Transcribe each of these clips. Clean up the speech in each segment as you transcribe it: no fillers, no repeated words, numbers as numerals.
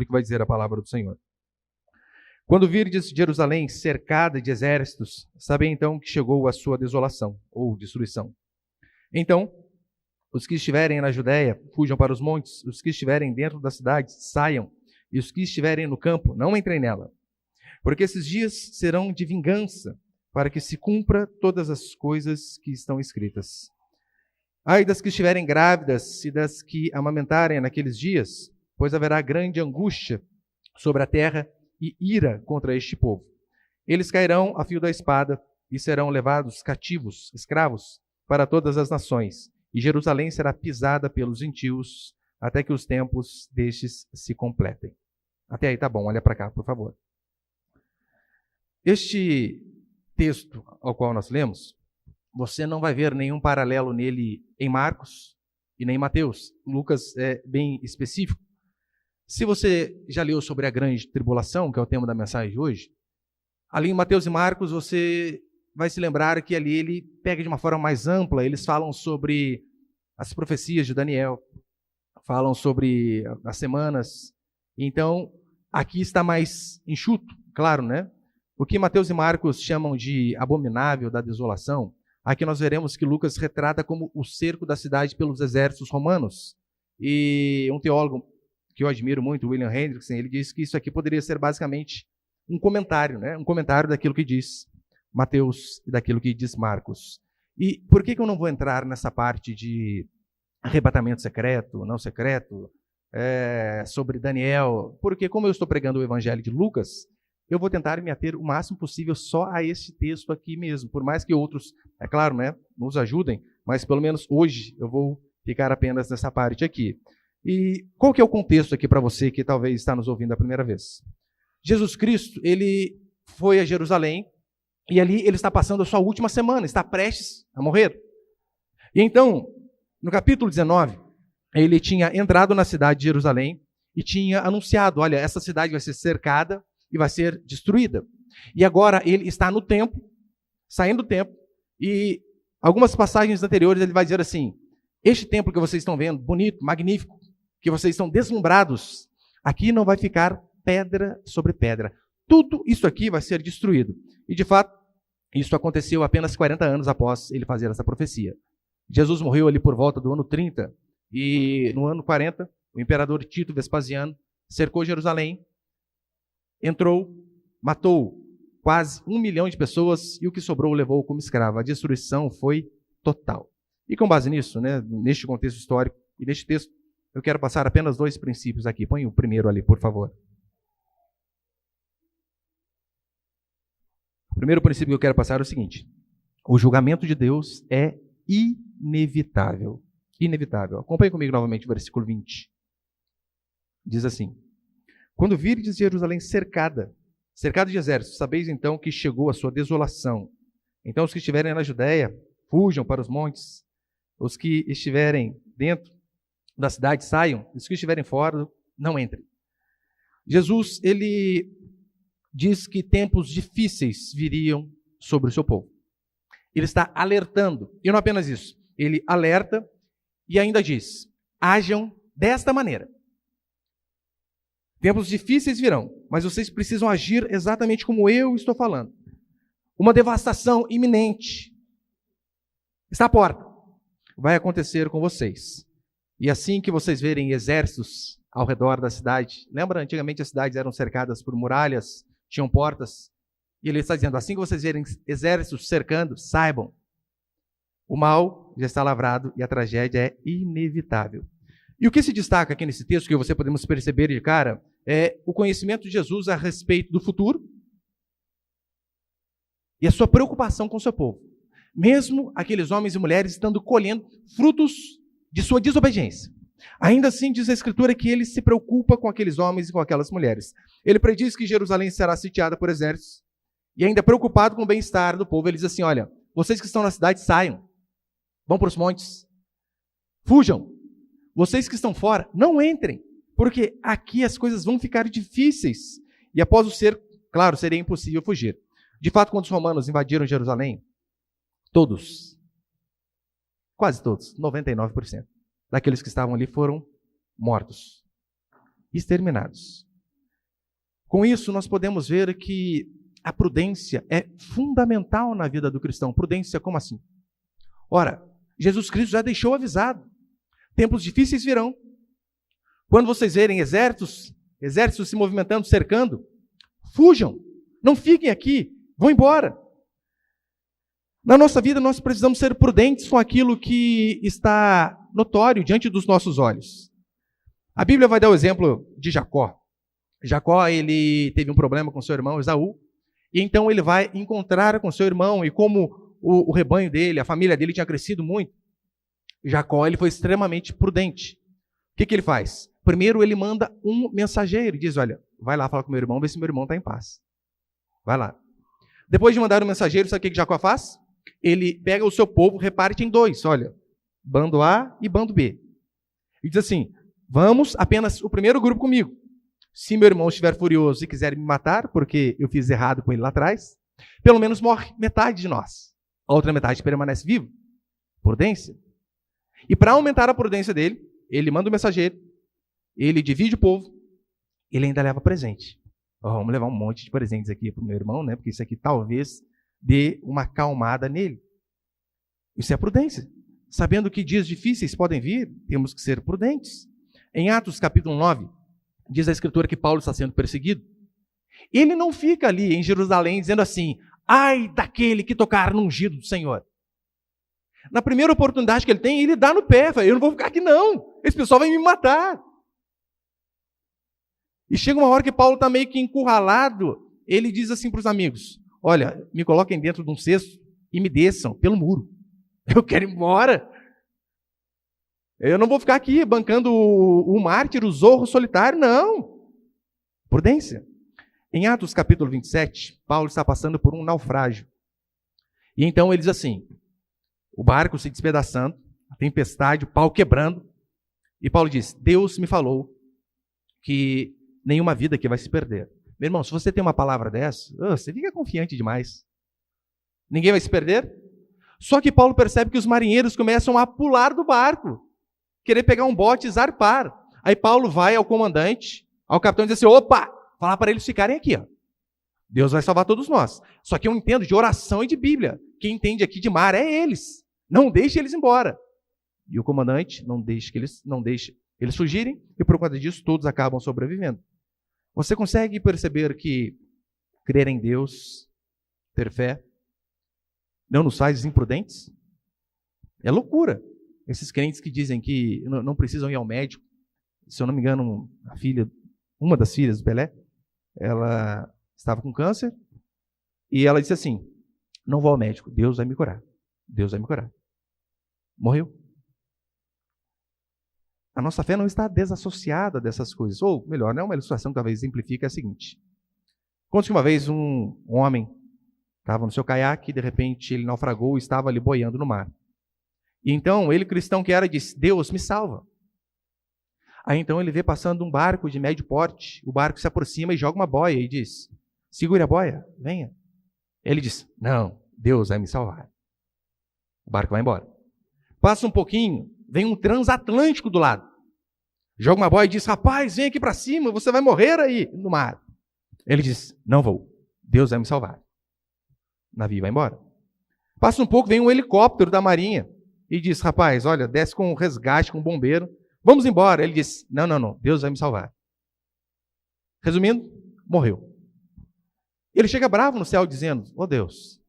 Olha o que vai dizer a palavra do Senhor. Quando virdes Jerusalém cercada de exércitos, sabei então que chegou a sua desolação, ou destruição. Então, os que estiverem na Judéia, fujam para os montes. Os que estiverem dentro da cidade, saiam. E os que estiverem no campo, não entrem nela. Porque esses dias serão de vingança, para que se cumpra todas as coisas que estão escritas. Ai das que estiverem grávidas e das que amamentarem naqueles dias, pois haverá grande angústia sobre a terra e ira contra este povo. Eles cairão a fio da espada e serão levados cativos, escravos, para todas as nações. E Jerusalém será pisada pelos gentios, até que os tempos destes se completem. Até aí tá bom, olha para cá, por favor. Este texto ao qual nós lemos, você não vai ver nenhum paralelo nele em Marcos e nem em Mateus. Lucas é bem específico. Se você já leu sobre a grande tribulação, que é o tema da mensagem de hoje, ali em Mateus e Marcos você vai se lembrar que ali ele pega de uma forma mais ampla, eles falam sobre as profecias de Daniel, falam sobre as semanas. Então, aqui está mais enxuto, claro, né? O que Mateus e Marcos chamam de abominável da desolação, aqui nós veremos que Lucas retrata como o cerco da cidade pelos exércitos romanos. E um teólogo que eu admiro muito, William Hendrickson, ele diz que isso aqui poderia ser basicamente um comentário, né? Um comentário daquilo que diz Mateus e daquilo que diz Marcos. E por que eu não vou entrar nessa parte de arrebatamento secreto, não secreto, sobre Daniel? Porque como eu estou pregando o evangelho de Lucas, eu vou tentar me ater o máximo possível só a esse texto aqui mesmo, por mais que outros, é claro, né, nos ajudem, mas pelo menos hoje eu vou ficar apenas nessa parte aqui. E qual que é o contexto aqui para você que talvez está nos ouvindo a primeira vez? Jesus Cristo, ele foi a Jerusalém, e ali ele está passando a sua última semana, está prestes a morrer. E então, no capítulo 19, ele tinha entrado na cidade de Jerusalém e tinha anunciado, olha, essa cidade vai ser cercada e vai ser destruída. E agora ele está no templo, saindo do templo, e algumas passagens anteriores ele vai dizer assim, este templo que vocês estão vendo, bonito, magnífico, que vocês estão deslumbrados, aqui não vai ficar pedra sobre pedra. Tudo isso aqui vai ser destruído. E de fato, isso aconteceu apenas 40 anos após ele fazer essa profecia. Jesus morreu ali por volta do ano 30, e no ano 40, o imperador Tito Vespasiano cercou Jerusalém, entrou, matou quase 1 milhão de pessoas, e o que sobrou levou como escravo. A destruição foi total. E com base nisso, né, neste contexto histórico e neste texto, eu quero passar apenas 2 princípios aqui. Põe o primeiro ali, por favor. O primeiro princípio que eu quero passar é o seguinte: o julgamento de Deus é inevitável. Inevitável. Acompanhe comigo novamente o versículo 20. Diz assim: quando virdes Jerusalém cercada de exércitos, sabeis então que chegou a sua desolação. Então os que estiverem na Judéia, fujam para os montes. Os que estiverem dentro da cidade, saiam. Os que estiverem fora, não entrem. Jesus, ele diz que tempos difíceis viriam sobre o seu povo. Ele está alertando. E não apenas isso. Ele alerta e ainda diz: hajam desta maneira. Tempos difíceis virão, mas vocês precisam agir exatamente como eu estou falando. Uma devastação iminente está à porta. Vai acontecer com vocês. E assim que vocês verem exércitos ao redor da cidade, lembra, antigamente as cidades eram cercadas por muralhas, tinham portas, e ele está dizendo, assim que vocês verem exércitos cercando, saibam, o mal já está lavrado e a tragédia é inevitável. E o que se destaca aqui nesse texto, que você podemos perceber de cara, é o conhecimento de Jesus a respeito do futuro e a sua preocupação com o seu povo. Mesmo aqueles homens e mulheres estando colhendo frutos de sua desobediência. Ainda assim, diz a Escritura que ele se preocupa com aqueles homens e com aquelas mulheres. Ele prediz que Jerusalém será sitiada por exércitos, e ainda preocupado com o bem-estar do povo, ele diz assim, olha, vocês que estão na cidade, saiam, vão para os montes, fujam. Vocês que estão fora, não entrem, porque aqui as coisas vão ficar difíceis. E após o cerco, claro, seria impossível fugir. De fato, quando os romanos invadiram Jerusalém, todos, quase todos, 99%, daqueles que estavam ali foram mortos, exterminados. Com isso, nós podemos ver que a prudência é fundamental na vida do cristão. Prudência, como assim? Ora, Jesus Cristo já deixou avisado. Tempos difíceis virão. Quando vocês verem exércitos se movimentando, cercando, fujam. Não fiquem aqui. Vão embora. Na nossa vida, nós precisamos ser prudentes com aquilo que está notório diante dos nossos olhos. A Bíblia vai dar o exemplo de Jacó. Jacó, ele teve um problema com seu irmão Esaú, e então ele vai encontrar com seu irmão, e como o rebanho dele, a família dele tinha crescido muito, Jacó, ele foi extremamente prudente. O que ele faz? Primeiro, ele manda um mensageiro, e diz, olha, vai lá falar com meu irmão, vê se meu irmão está em paz. Vai lá. Depois de mandar o mensageiro, sabe o que Jacó faz? Ele pega o seu povo, reparte em dois, olha, bando A e bando B. E diz assim, vamos apenas o primeiro grupo comigo. Se meu irmão estiver furioso e quiser me matar, porque eu fiz errado com ele lá atrás, pelo menos morre metade de nós. A outra metade permanece viva. Prudência. E para aumentar a prudência dele, ele manda o mensageiro, ele divide o povo, ele ainda leva presente. Vamos levar um monte de presentes aqui para o meu irmão, né? Porque isso aqui talvez dê uma acalmada nele. Isso é prudência. Sabendo que dias difíceis podem vir, temos que ser prudentes. Em Atos capítulo 9, diz a Escritura que Paulo está sendo perseguido. Ele não fica ali em Jerusalém dizendo assim, ai daquele que tocar no ungido do Senhor. Na primeira oportunidade que ele tem, ele dá no pé, fala, eu não vou ficar aqui não, esse pessoal vai me matar. E chega uma hora que Paulo está meio que encurralado, ele diz assim para os amigos, olha, me coloquem dentro de um cesto e me desçam pelo muro. Eu quero ir embora. Eu não vou ficar aqui bancando o mártir, o zorro solitário, não. Prudência. Em Atos capítulo 27, Paulo está passando por um naufrágio. E então ele diz assim, o barco se despedaçando, a tempestade, o pau quebrando. E Paulo diz, Deus me falou que nenhuma vida aqui vai se perder. Meu irmão, se você tem uma palavra dessa, você fica confiante demais. Ninguém vai se perder? Só que Paulo percebe que os marinheiros começam a pular do barco, querer pegar um bote e zarpar. Aí Paulo vai ao comandante, ao capitão e diz assim, opa, falar para eles ficarem aqui. Ó. Deus vai salvar todos nós. Só que eu entendo de oração e de Bíblia. Quem entende aqui de mar é eles. Não deixe eles embora. E o comandante não deixa eles fugirem e por conta disso todos acabam sobrevivendo. Você consegue perceber que crer em Deus, ter fé, não nos faz imprudentes? É loucura. Esses crentes que dizem que não precisam ir ao médico. Se eu não me engano, uma das filhas do Pelé, ela estava com câncer e ela disse assim, não vou ao médico, Deus vai me curar. Deus vai me curar. Morreu. A nossa fé não está desassociada dessas coisas. Ou, melhor, uma ilustração que talvez exemplifique é a seguinte. Conta que uma vez um homem estava no seu caiaque e de repente ele naufragou e estava ali boiando no mar. E então ele, cristão que era, disse, Deus me salva. Aí então ele vê passando um barco de médio porte, o barco se aproxima e joga uma boia e diz, segure a boia, venha. Ele diz, não, Deus vai me salvar. O barco vai embora. Passa um pouquinho, vem um transatlântico do lado. Joga uma boia e diz, rapaz, vem aqui para cima, você vai morrer aí no mar. Ele diz, não vou, Deus vai me salvar. O navio vai embora. Passa um pouco, vem um helicóptero da marinha e diz, rapaz, olha, desce com um resgate, com um bombeiro, vamos embora. Ele diz, não, Deus vai me salvar. Resumindo, morreu. Ele chega bravo no céu dizendo, Deus,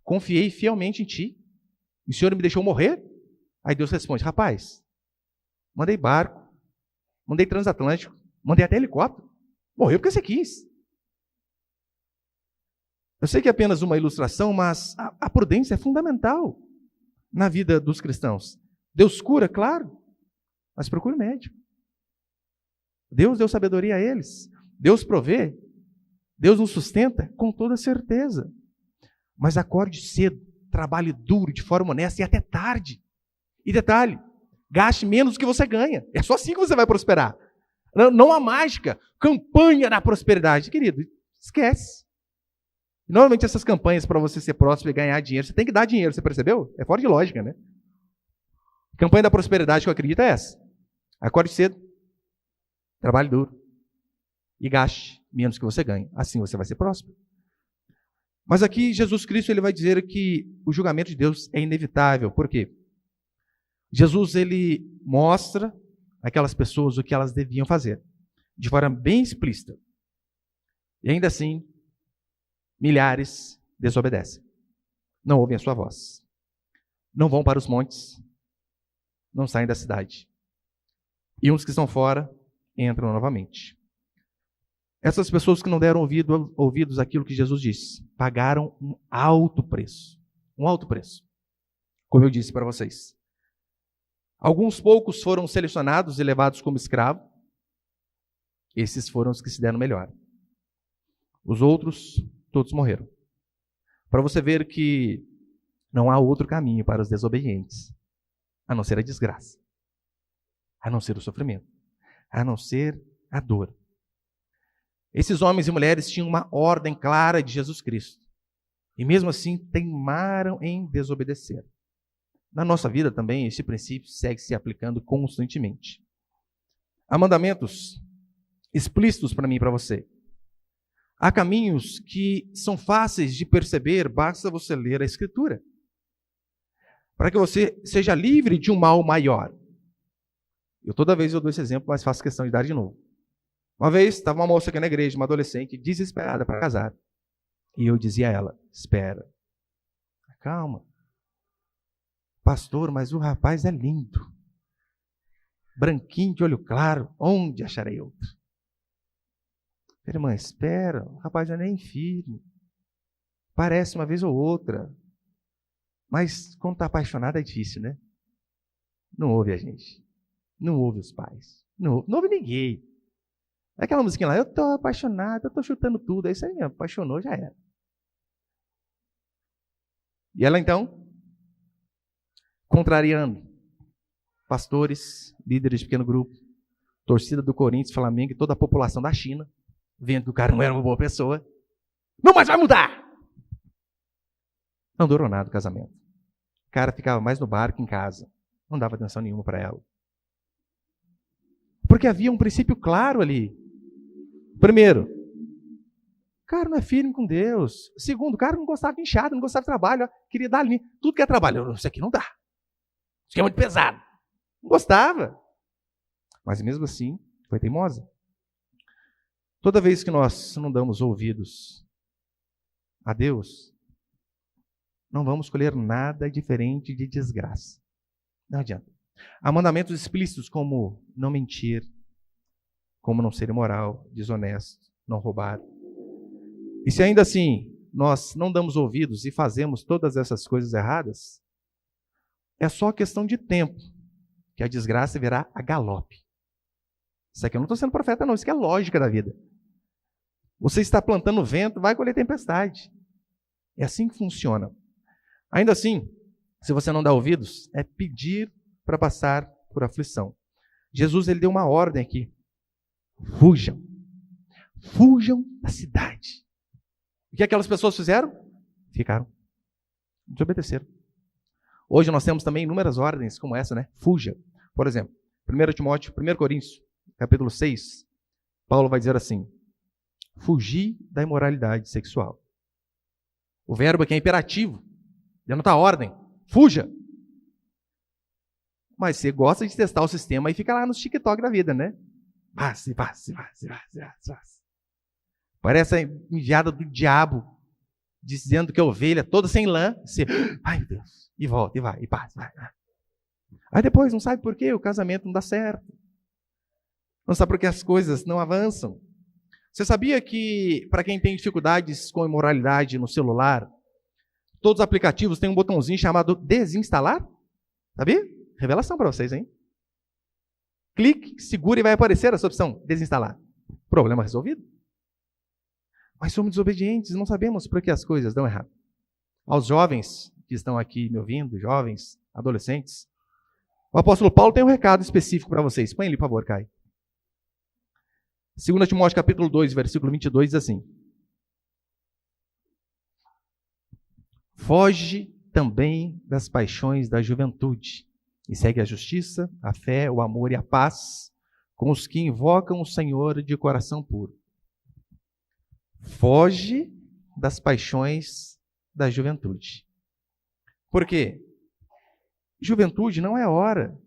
confiei fielmente em ti, e o Senhor me deixou morrer? Aí Deus responde, rapaz, mandei barco, mandei transatlântico, mandei até helicóptero, morreu porque você quis. Eu sei que é apenas uma ilustração, mas a prudência é fundamental na vida dos cristãos. Deus cura, claro, mas procure médico. Deus deu sabedoria a eles, Deus provê, Deus nos sustenta com toda certeza. Mas acorde cedo, trabalhe duro, de forma honesta e até tarde. E detalhe, gaste menos do que você ganha. É só assim que você vai prosperar. Não há mágica, campanha da prosperidade. Querido, esquece. Normalmente essas campanhas para você ser próspero e ganhar dinheiro, você tem que dar dinheiro, você percebeu? É fora de lógica, né? A campanha da prosperidade que eu acredito é essa. Acorde cedo, trabalhe duro e gaste menos que você ganhe. Assim você vai ser próspero. Mas aqui Jesus Cristo ele vai dizer que o julgamento de Deus é inevitável. Por quê? Jesus ele mostra àquelas pessoas o que elas deviam fazer, de forma bem explícita. E ainda assim, milhares desobedecem. Não ouvem a sua voz. Não vão para os montes. Não saem da cidade. E uns que estão fora entram novamente. Essas pessoas que não deram ouvidos àquilo que Jesus disse, pagaram um alto preço. Um alto preço. Como eu disse para vocês. Alguns poucos foram selecionados e levados como escravo. Esses foram os que se deram melhor. Os outros, todos morreram. Para você ver que não há outro caminho para os desobedientes, a não ser a desgraça, a não ser o sofrimento, a não ser a dor. Esses homens e mulheres tinham uma ordem clara de Jesus Cristo. E mesmo assim, teimaram em desobedecer. Na nossa vida também, esse princípio segue se aplicando constantemente. Há mandamentos explícitos para mim e para você. Há caminhos que são fáceis de perceber, basta você ler a Escritura. Para que você seja livre de um mal maior. Toda vez eu dou esse exemplo, mas faço questão de dar de novo. Uma vez, estava uma moça aqui na igreja, uma adolescente, desesperada para casar. E eu dizia a ela, espera, calma. Pastor, mas o rapaz é lindo. Branquinho, de olho claro, onde acharei outro? Irmã, espera, o rapaz não é nem firme. Parece uma vez ou outra. Mas quando está apaixonado é difícil, né? Não ouve a gente. Não ouve os pais. Não ouve ninguém. Aquela musiquinha lá, eu estou apaixonado, eu estou chutando tudo. É isso aí mesmo, apaixonou, já era. E ela então, contrariando pastores, líderes de pequeno grupo, torcida do Corinthians, Flamengo e toda a população da China, vendo que o cara não era uma boa pessoa. Não, mas vai mudar! Não durou nada o casamento. O cara ficava mais no bar que em casa. Não dava atenção nenhuma para ela. Porque havia um princípio claro ali. Primeiro, o cara não é firme com Deus. Segundo, o cara não gostava de inchado, não gostava de trabalho. Queria dar ali. Tudo que é trabalho. Isso aqui não dá. Isso aqui é muito pesado. Não gostava. Mas mesmo assim, foi teimosa. Toda vez que nós não damos ouvidos a Deus, não vamos colher nada diferente de desgraça. Não adianta. Há mandamentos explícitos como não mentir, como não ser imoral, desonesto, não roubar. E se ainda assim nós não damos ouvidos e fazemos todas essas coisas erradas, é só questão de tempo que a desgraça virá a galope. Isso aqui eu não estou sendo profeta não, isso aqui é lógica da vida. Você está plantando vento, vai colher tempestade. É assim que funciona. Ainda assim, se você não dá ouvidos, é pedir para passar por aflição. Jesus ele deu uma ordem aqui. Fujam. Fujam da cidade. O que aquelas pessoas fizeram? Ficaram. Desobedeceram. Hoje nós temos também inúmeras ordens como essa, né? Fuja. Por exemplo, 1 Timóteo, 1 Coríntios, capítulo 6, Paulo vai dizer assim, fugir da imoralidade sexual. O verbo aqui é imperativo, denota a ordem, fuja. Mas você gosta de testar o sistema e fica lá no TikTok da vida, né? Passe. Parece a enviada do diabo, dizendo que a ovelha toda sem lã, você, ai meu Deus, e volta, e vai, e passa, vai. Aí depois não sabe por quê, o casamento não dá certo. Não sabe por que as coisas não avançam. Você sabia que, para quem tem dificuldades com imoralidade no celular, todos os aplicativos têm um botãozinho chamado desinstalar? Sabia? Revelação para vocês, hein? Clique, segura e vai aparecer essa opção, desinstalar. Problema resolvido. Mas somos desobedientes, não sabemos por que as coisas dão errado. Aos jovens que estão aqui me ouvindo, jovens, adolescentes, o apóstolo Paulo tem um recado específico para vocês. Põe ele, por favor, Caio. 2 Timóteo capítulo 2, versículo 22, diz assim. Foge também das paixões da juventude e segue a justiça, a fé, o amor e a paz com os que invocam o Senhor de coração puro. Foge das paixões da juventude. Por quê? Juventude não é hora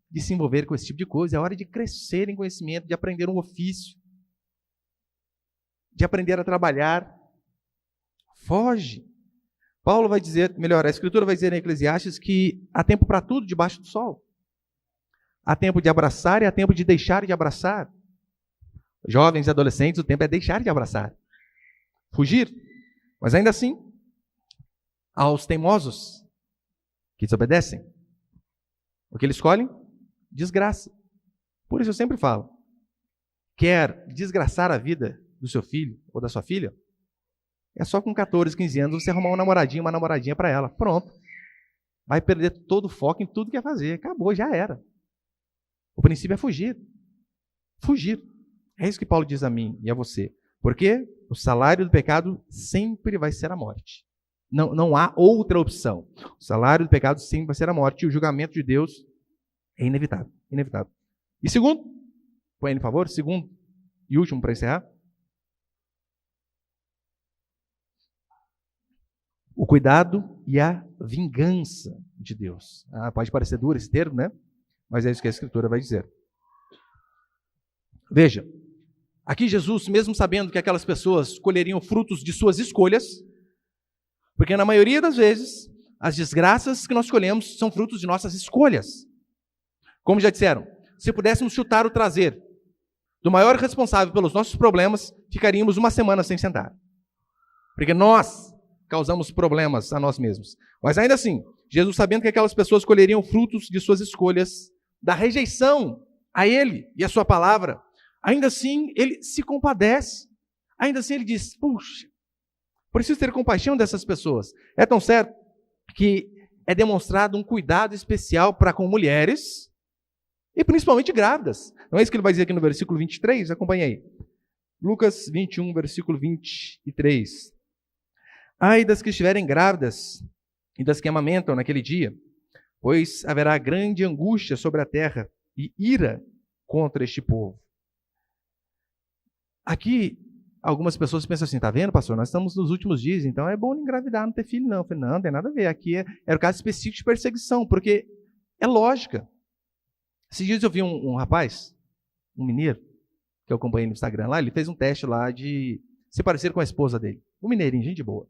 de se envolver com esse tipo de coisa, é hora de crescer em conhecimento, de aprender um ofício, de aprender a trabalhar. Foge. Paulo vai dizer, melhor, a Escritura vai dizer em Eclesiastes que há tempo para tudo debaixo do sol. Há tempo de abraçar e há tempo de deixar de abraçar. Jovens e adolescentes, o tempo é deixar de abraçar. Fugir. Mas ainda assim, aos teimosos que desobedecem, o que eles escolhem? Desgraça. Por isso eu sempre falo, quer desgraçar a vida do seu filho ou da sua filha? É só com 14, 15 anos você arrumar um namoradinho, uma namoradinha para ela. Pronto. Vai perder todo o foco em tudo que quer fazer. Acabou, já era. O princípio é fugir. Fugir. É isso que Paulo diz a mim e a você. Porque o salário do pecado sempre vai ser a morte. Não há outra opção. O salário do pecado sempre vai ser a morte. E o julgamento de Deus é inevitável. Inevitável. E segundo, põe aí, por favor, segundo e último para encerrar. O cuidado e a vingança de Deus. Pode parecer duro esse termo, né? Mas é isso que a Escritura vai dizer. Veja, aqui Jesus, mesmo sabendo que aquelas pessoas colheriam frutos de suas escolhas, porque na maioria das vezes, as desgraças que nós colhemos são frutos de nossas escolhas. Como já disseram, se pudéssemos chutar o traseiro do maior responsável pelos nossos problemas, ficaríamos uma semana sem sentar. Porque nós causamos problemas a nós mesmos. Mas ainda assim, Jesus, sabendo que aquelas pessoas colheriam frutos de suas escolhas, da rejeição a Ele e a sua palavra, ainda assim Ele se compadece. Ainda assim Ele diz, puxa, preciso ter compaixão dessas pessoas. É tão certo que é demonstrado um cuidado especial para com mulheres e principalmente grávidas. Não é isso que ele vai dizer aqui no versículo 23? Acompanhe aí. Lucas 21, versículo 23. Ai das que estiverem grávidas e das que amamentam naquele dia, pois haverá grande angústia sobre a terra e ira contra este povo. Aqui, algumas pessoas pensam assim, tá vendo, pastor? Nós estamos nos últimos dias, então é bom não engravidar, não ter filho, não. Eu falei, não tem nada a ver. Aqui era o caso específico de perseguição, porque é lógica. Esses dias eu vi um rapaz, um mineiro, que eu acompanhei no Instagram lá, ele fez um teste lá de se parecer com a esposa dele. Um mineirinho, gente boa.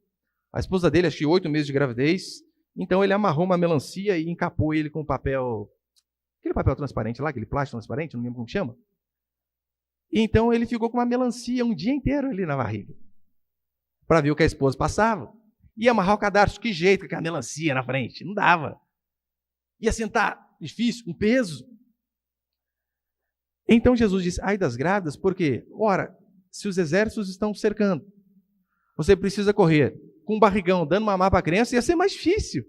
A esposa dele, acho que 8 meses de gravidez, então ele amarrou uma melancia e encapou ele com papel, aquele papel transparente lá, aquele plástico transparente, não lembro como chama. E então ele ficou com uma melancia um dia inteiro ali na barriga, para ver o que a esposa passava. Ia amarrar o cadarço, que jeito, com aquela melancia na frente, não dava. Ia sentar, difícil, com peso. Então Jesus disse, ai das grávidas, porque, ora, se os exércitos estão cercando, você precisa correr com um barrigão, dando mamar para a criança, ia ser mais difícil.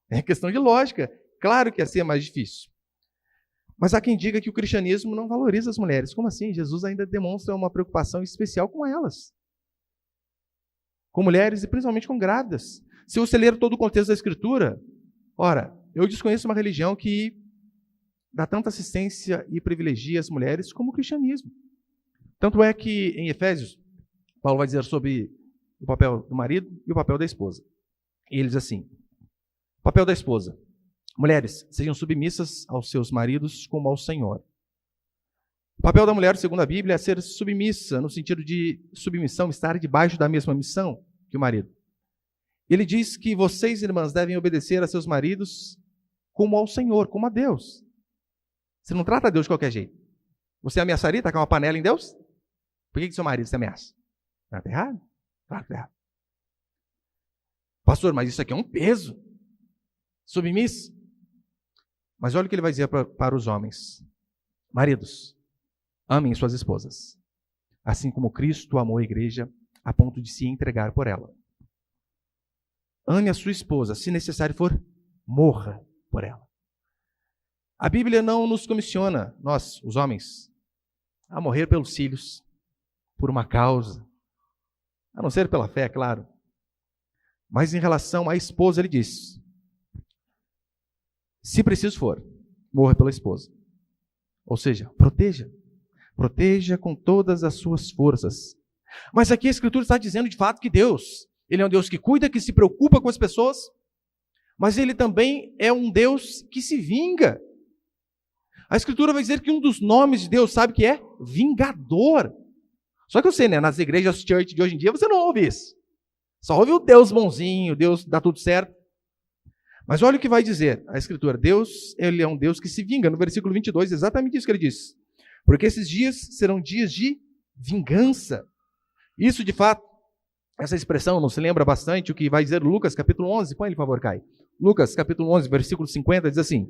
É questão de lógica. Claro que ia ser mais difícil. Mas há quem diga que o cristianismo não valoriza as mulheres. Como assim? Jesus ainda demonstra uma preocupação especial com elas. Com mulheres e principalmente com grávidas. Se você ler todo o contexto da Escritura, ora, eu desconheço uma religião que dá tanta assistência e privilegia as mulheres como o cristianismo. Tanto é que em Efésios, Paulo vai dizer sobre o papel do marido e o papel da esposa. E ele diz assim, o papel da esposa. Mulheres, sejam submissas aos seus maridos como ao Senhor. O papel da mulher, segundo a Bíblia, é ser submissa, no sentido de submissão, estar debaixo da mesma missão que o marido. Ele diz que vocês, irmãs, devem obedecer a seus maridos como ao Senhor, como a Deus. Você não trata Deus de qualquer jeito. Você ameaçaria tacar uma panela em Deus? Por que seu marido se ameaça? Não está errado? Claro que está errado. Pastor, mas isso aqui é um peso. Submisso. Mas olha o que ele vai dizer para os homens. Maridos, amem suas esposas, assim como Cristo amou a igreja a ponto de se entregar por ela. Ame a sua esposa, se necessário for, morra por ela. A Bíblia não nos comissiona, nós, os homens, a morrer pelos filhos, por uma causa, a não ser pela fé, é claro. Mas em relação à esposa, ele diz, se preciso for, morra pela esposa. Ou seja, proteja. Proteja com todas as suas forças, Mas aqui a Escritura está dizendo de fato que Deus, Ele é um Deus que cuida, que se preocupa com as pessoas, mas Ele também é um Deus que se vinga. A Escritura vai dizer que um dos nomes de Deus, sabe que é? Vingador. Só que eu sei, né? Nas igrejas church de hoje em dia você não ouve isso. Só ouve o Deus bonzinho, Deus dá tudo certo. Mas olha o que vai dizer a Escritura. Deus, Ele é um Deus que se vinga. No versículo 22, exatamente isso que Ele diz. Porque esses dias serão dias de vingança. Isso, de fato, essa expressão nos lembra bastante o que vai dizer Lucas, capítulo 11. Põe ele, por favor, Caio. Lucas, capítulo 11, versículo 50, diz assim: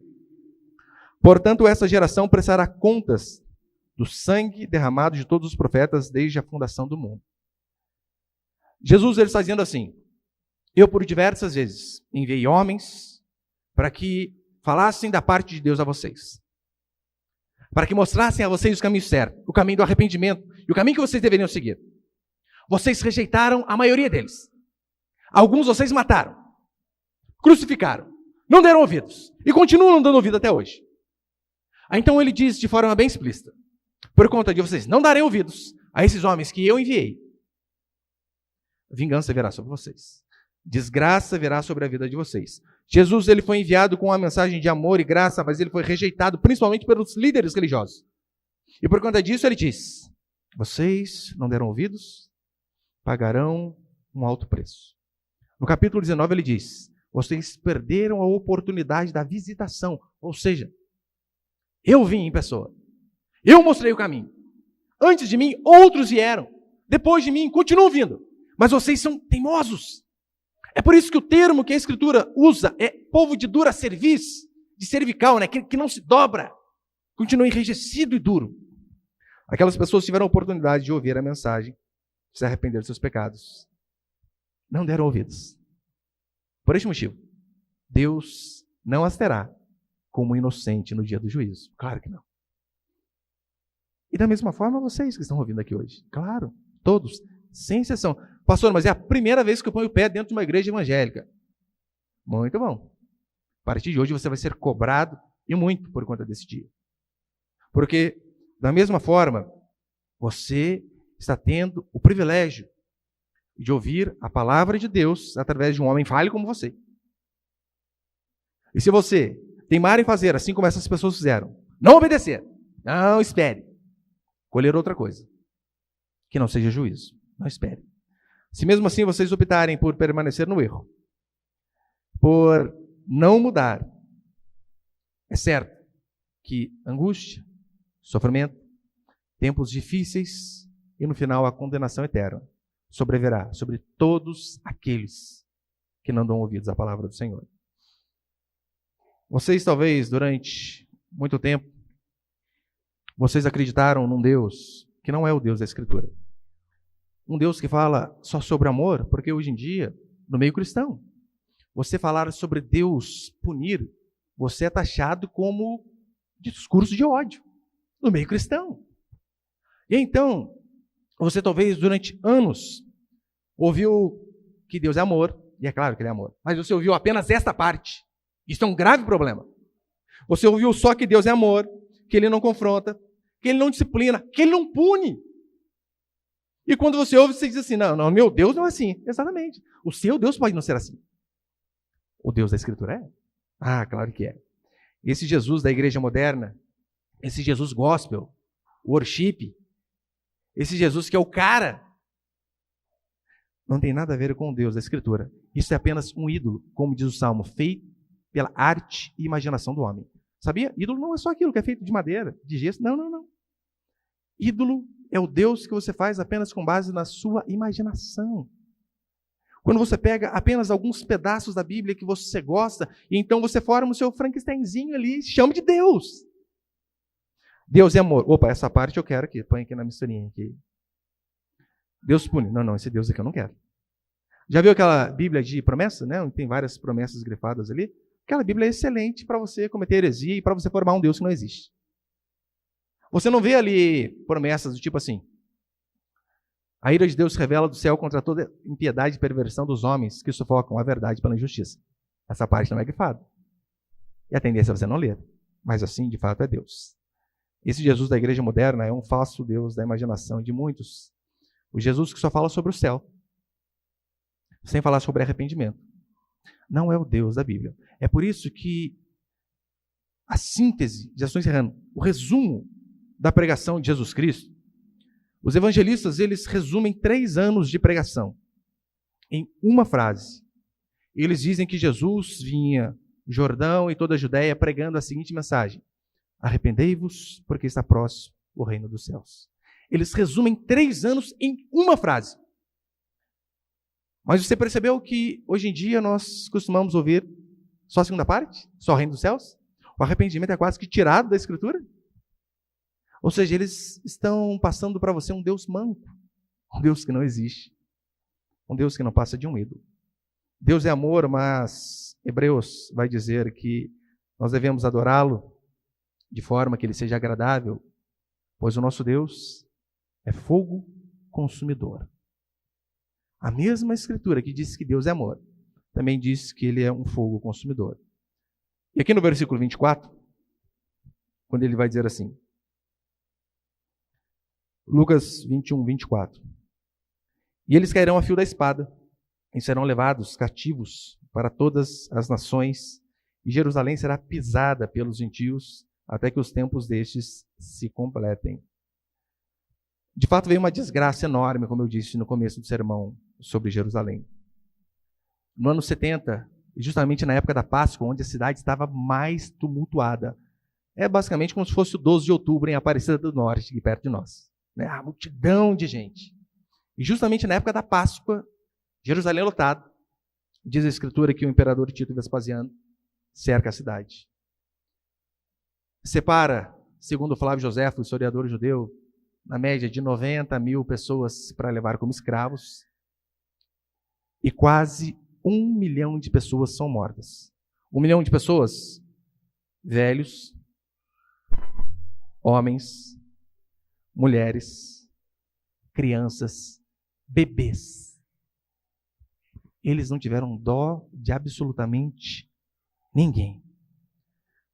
portanto, essa geração prestará contas do sangue derramado de todos os profetas desde a fundação do mundo. Jesus, ele está dizendo assim: eu por diversas vezes enviei homens para que falassem da parte de Deus a vocês, para que mostrassem a vocês o caminho certo, o caminho do arrependimento e o caminho que vocês deveriam seguir. Vocês rejeitaram a maioria deles. Alguns vocês mataram, crucificaram, não deram ouvidos e continuam não dando ouvido até hoje. Então ele diz de forma bem explícita: por conta de vocês não darem ouvidos a esses homens que eu enviei, vingança virá sobre vocês. Desgraça virá sobre a vida de vocês. Jesus, ele foi enviado com uma mensagem de amor e graça, mas ele foi rejeitado principalmente pelos líderes religiosos. E por conta disso ele diz: vocês não deram ouvidos, pagarão um alto preço. No capítulo 19 ele diz: vocês perderam a oportunidade da visitação. Ou seja, eu vim em pessoa. Eu mostrei o caminho. Antes de mim, outros vieram. Depois de mim, continuam vindo. Mas vocês são teimosos. É por isso que o termo que a Escritura usa é povo de dura cerviz, de cervical, né? que não se dobra. Continua enrijecido e duro. Aquelas pessoas tiveram a oportunidade de ouvir a mensagem, de se arrepender dos seus pecados. Não deram ouvidos. Por este motivo, Deus não as terá como inocente no dia do juízo. Claro que não. E da mesma forma vocês que estão ouvindo aqui hoje. Claro, todos, sem exceção. Pastor, mas é a primeira vez que eu ponho o pé dentro de uma igreja evangélica. Muito bom. A partir de hoje você vai ser cobrado, e muito, por conta desse dia. Porque, da mesma forma, você está tendo o privilégio de ouvir a palavra de Deus através de um homem falho como você. E se você teimar em fazer assim como essas pessoas fizeram, não obedecer, não espere colher outra coisa, que não seja juízo. Não espere. Se mesmo assim vocês optarem por permanecer no erro, por não mudar, é certo que angústia, sofrimento, tempos difíceis e no final a condenação eterna sobrevirá sobre todos aqueles que não dão ouvidos à palavra do Senhor. Vocês talvez durante muito tempo, vocês acreditaram num Deus que não é o Deus da Escritura. Um Deus que fala só sobre amor, porque hoje em dia, no meio cristão, você falar sobre Deus punir, você é taxado como discurso de ódio, no meio cristão. E então, você talvez durante anos ouviu que Deus é amor, e é claro que Ele é amor, mas você ouviu apenas esta parte. Isso é um grave problema. Você ouviu só que Deus é amor, que Ele não confronta, que Ele não disciplina, que Ele não pune. E quando você ouve, você diz assim: não, meu Deus não é assim. Exatamente. O seu Deus pode não ser assim. O Deus da Escritura é? Ah, claro que é. Esse Jesus da igreja moderna, esse Jesus gospel, worship, esse Jesus que é o cara, não tem nada a ver com o Deus da Escritura. Isso é apenas um ídolo, como diz o Salmo, feito pela arte e imaginação do homem. Sabia? Ídolo não é só aquilo que é feito de madeira, de gesso. Não. Ídolo é o Deus que você faz apenas com base na sua imaginação. Quando você pega apenas alguns pedaços da Bíblia que você gosta, e então você forma o seu Frankensteinzinho ali e chama de Deus. Deus é amor. Opa, essa parte eu quero aqui. Põe aqui na misturinha. Aqui. Deus pune. Não, esse Deus aqui eu não quero. Já viu aquela Bíblia de promessa, né? Onde tem várias promessas grifadas ali? Aquela Bíblia é excelente para você cometer heresia e para você formar um Deus que não existe. Você não vê ali promessas do tipo assim: a ira de Deus se revela do céu contra toda impiedade e perversão dos homens que sufocam a verdade pela injustiça. Essa parte não é grifada. E a tendência é você não ler. Mas assim, de fato, é Deus. Esse Jesus da igreja moderna é um falso Deus da imaginação de muitos. O Jesus que só fala sobre o céu, sem falar sobre arrependimento. Não é o Deus da Bíblia. É por isso que a síntese, já estou encerrando, o resumo da pregação de Jesus Cristo, os evangelistas, eles resumem 3 anos de pregação em uma frase. Eles dizem que Jesus vinha do Jordão e toda a Judéia pregando a seguinte mensagem: arrependei-vos, porque está próximo o reino dos céus. Eles resumem 3 anos em uma frase. Mas você percebeu que hoje em dia nós costumamos ouvir só a segunda parte? Só o reino dos céus? O arrependimento é quase que tirado da Escritura? Ou seja, eles estão passando para você um Deus manco, um Deus que não existe, um Deus que não passa de um ídolo. Deus é amor, mas Hebreus vai dizer que nós devemos adorá-lo de forma que ele seja agradável, pois o nosso Deus é fogo consumidor. A mesma Escritura que diz que Deus é amor, também diz que ele é um fogo consumidor. E aqui no versículo 24, quando ele vai dizer assim, Lucas 21, 24. E eles cairão a fio da espada, e serão levados cativos para todas as nações, e Jerusalém será pisada pelos gentios, até que os tempos destes se completem. De fato, veio uma desgraça enorme, como eu disse no começo do sermão, sobre Jerusalém. No ano 70, justamente na época da Páscoa, onde a cidade estava mais tumultuada. É basicamente como se fosse o 12 de outubro em Aparecida do Norte, aqui perto de nós. A multidão de gente. E justamente na época da Páscoa, Jerusalém lotado, diz a Escritura que o imperador Tito Vespasiano cerca a cidade. Separa, segundo Flávio Joséfo, historiador judeu, na média de 90 mil pessoas para levar como escravos, e quase 1 milhão de pessoas são mortas. 1 milhão de pessoas, velhos, homens, mulheres, crianças, bebês. Eles não tiveram dó de absolutamente ninguém.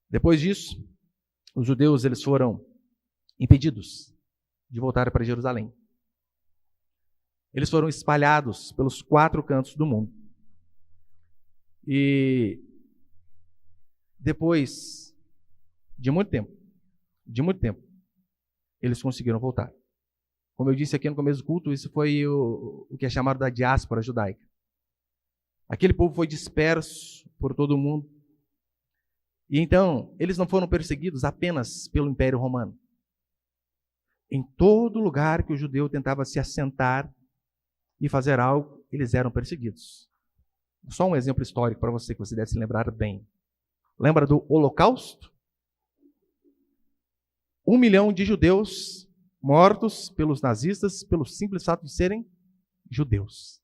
Depois disso, os judeus eles foram impedidos de voltar para Jerusalém. Eles foram espalhados pelos 4 cantos do mundo. E depois de muito tempo, eles conseguiram voltar. Como eu disse aqui no começo do culto, isso foi o que é chamado da diáspora judaica. Aquele povo foi disperso por todo o mundo. E então, eles não foram perseguidos apenas pelo Império Romano. Em todo lugar que o judeu tentava se assentar e fazer algo, eles eram perseguidos. Só um exemplo histórico para você, que você deve se lembrar bem. Lembra do Holocausto? 1 milhão de judeus mortos pelos nazistas pelo simples fato de serem judeus.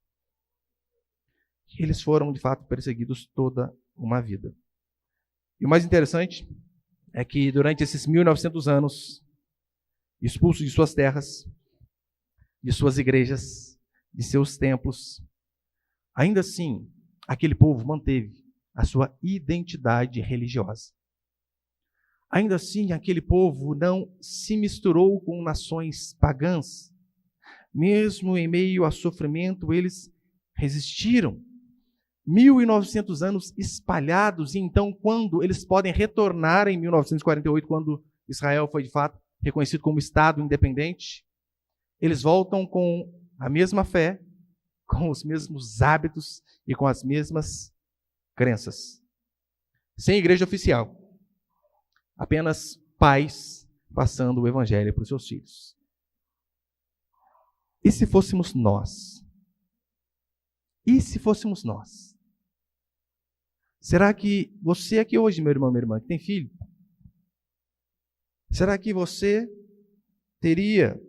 Eles foram, de fato, perseguidos toda uma vida. E o mais interessante é que durante esses 1900 anos, expulsos de suas terras, de suas igrejas, de seus templos, ainda assim, aquele povo manteve a sua identidade religiosa. Ainda assim, aquele povo não se misturou com nações pagãs. Mesmo em meio a sofrimento, eles resistiram. 1900 anos espalhados, e então, quando eles podem retornar em 1948, quando Israel foi, de fato, reconhecido como Estado independente, eles voltam com a mesma fé, com os mesmos hábitos e com as mesmas crenças. Sem igreja oficial. Apenas pais passando o evangelho para os seus filhos. E se fôssemos nós? E se fôssemos nós? Será que você aqui hoje, meu irmão, minha irmã, que tem filho, será que você teria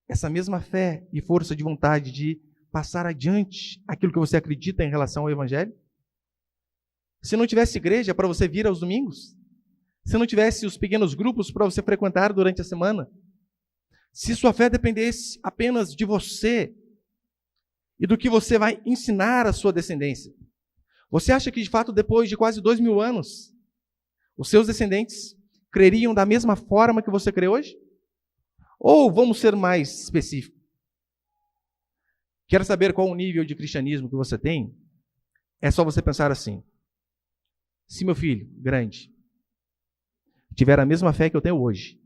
essa mesma fé e força de vontade de passar adiante aquilo que você acredita em relação ao evangelho? Se não tivesse igreja para você vir aos domingos? Se não tivesse os pequenos grupos para você frequentar durante a semana? Se sua fé dependesse apenas de você e do que você vai ensinar à sua descendência, você acha que, de fato, depois de quase 2000 anos, os seus descendentes creriam da mesma forma que você crê hoje? Ou, vamos ser mais específicos, Quer saber qual o nível de cristianismo que você tem? É só você pensar assim: se meu filho, grande, tiver a mesma fé que eu tenho hoje,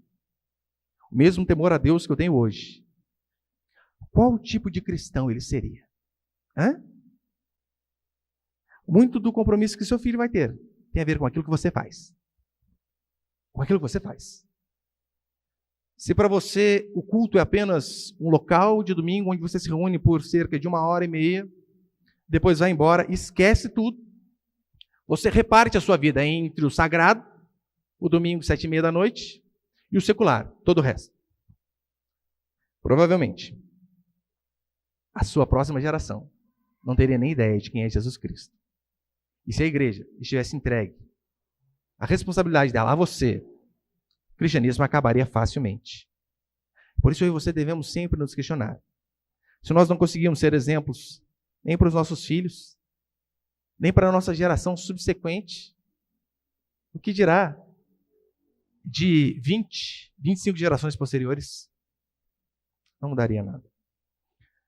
o mesmo temor a Deus que eu tenho hoje, qual tipo de cristão ele seria? Hã? Muito do compromisso que seu filho vai ter tem a ver com aquilo que você faz. Com aquilo que você faz. Se para você o culto é apenas um local de domingo onde você se reúne por cerca de 1h30, depois vai embora, esquece tudo, você reparte a sua vida entre o sagrado, o domingo 7h30 da noite, e o secular, todo o resto. Provavelmente, a sua próxima geração não teria nem ideia de quem é Jesus Cristo. E se a igreja estivesse entregue a responsabilidade dela a você, o cristianismo acabaria facilmente. Por isso eu e você devemos sempre nos questionar. Se nós não conseguimos ser exemplos nem para os nossos filhos, nem para a nossa geração subsequente, o que dirá de 20, 25 gerações posteriores? Não mudaria nada.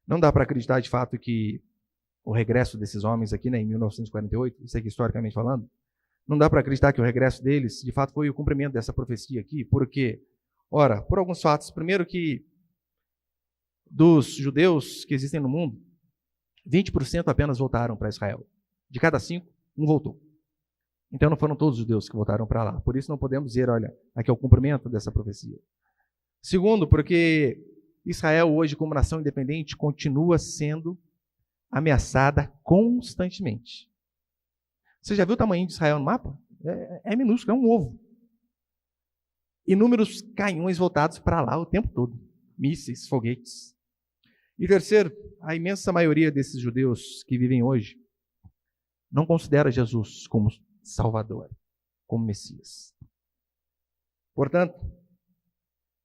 Não dá para acreditar de fato que o regresso desses homens aqui, em 1948, isso aqui historicamente falando, não dá para acreditar que o regresso deles, de fato, foi o cumprimento dessa profecia aqui, porque, ora, por alguns fatos. Primeiro que dos judeus que existem no mundo, 20% apenas voltaram para Israel. De cada 5, um voltou. Então não foram todos os judeus que voltaram para lá. Por isso não podemos dizer, olha, aqui é o cumprimento dessa profecia. Segundo, porque Israel hoje, como nação independente, continua sendo ameaçada constantemente. Você já viu o tamanho de Israel no mapa? É minúsculo, é um ovo. Inúmeros canhões voltados para lá o tempo todo. Mísseis, foguetes. E terceiro, a imensa maioria desses judeus que vivem hoje não considera Jesus como Salvador, como Messias. Portanto,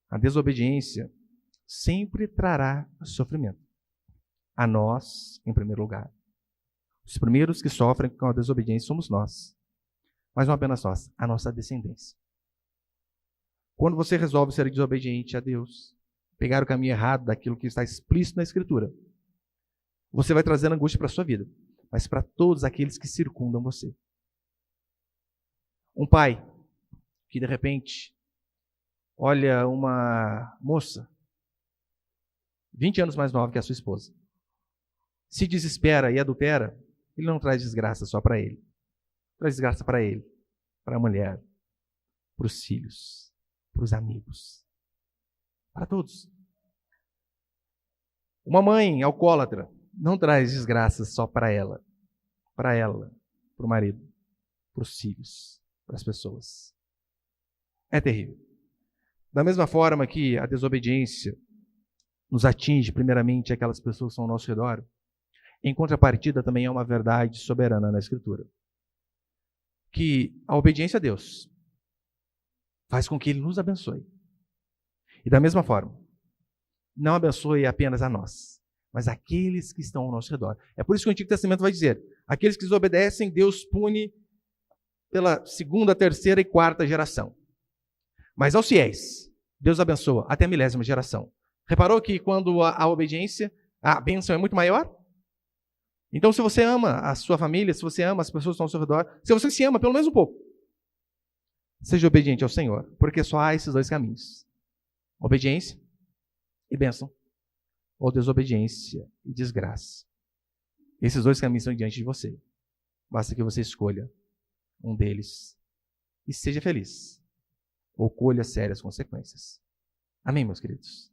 a desobediência sempre trará sofrimento. A nós, em primeiro lugar. Os primeiros que sofrem com a desobediência somos nós. Mas não apenas nós, a nossa descendência. Quando você resolve ser desobediente a Deus, pegar o caminho errado daquilo que está explícito na Escritura, você vai trazer angústia para a sua vida, mas para todos aqueles que circundam você. Um pai que, de repente, olha uma moça 20 anos mais nova que a sua esposa, se desespera e adultera, ele não traz desgraça só para ele. Traz desgraça para ele, para a mulher, para os filhos, para os amigos, para todos. Uma mãe alcoólatra não traz desgraça só para ela, para o marido, para os filhos, para as pessoas. É terrível. Da mesma forma que a desobediência nos atinge primeiramente aquelas pessoas que estão ao nosso redor, em contrapartida também é uma verdade soberana na Escritura. Que a obediência a Deus faz com que Ele nos abençoe. E da mesma forma, não abençoe apenas a nós, mas aqueles que estão ao nosso redor. É por isso que o Antigo Testamento vai dizer, aqueles que desobedecem, Deus pune pela segunda, terceira e quarta geração. Mas aos fiéis, Deus abençoa até a 1000ª geração. Reparou que quando a obediência, a bênção é muito maior? Então, se você ama a sua família, se você ama as pessoas que estão ao seu redor, se você se ama pelo menos um pouco, seja obediente ao Senhor, porque só há esses dois caminhos. Obediência e bênção, ou desobediência e desgraça. Esses dois caminhos estão diante de você. Basta que você escolha um deles e seja feliz, ou colha sérias consequências. Amém, meus queridos?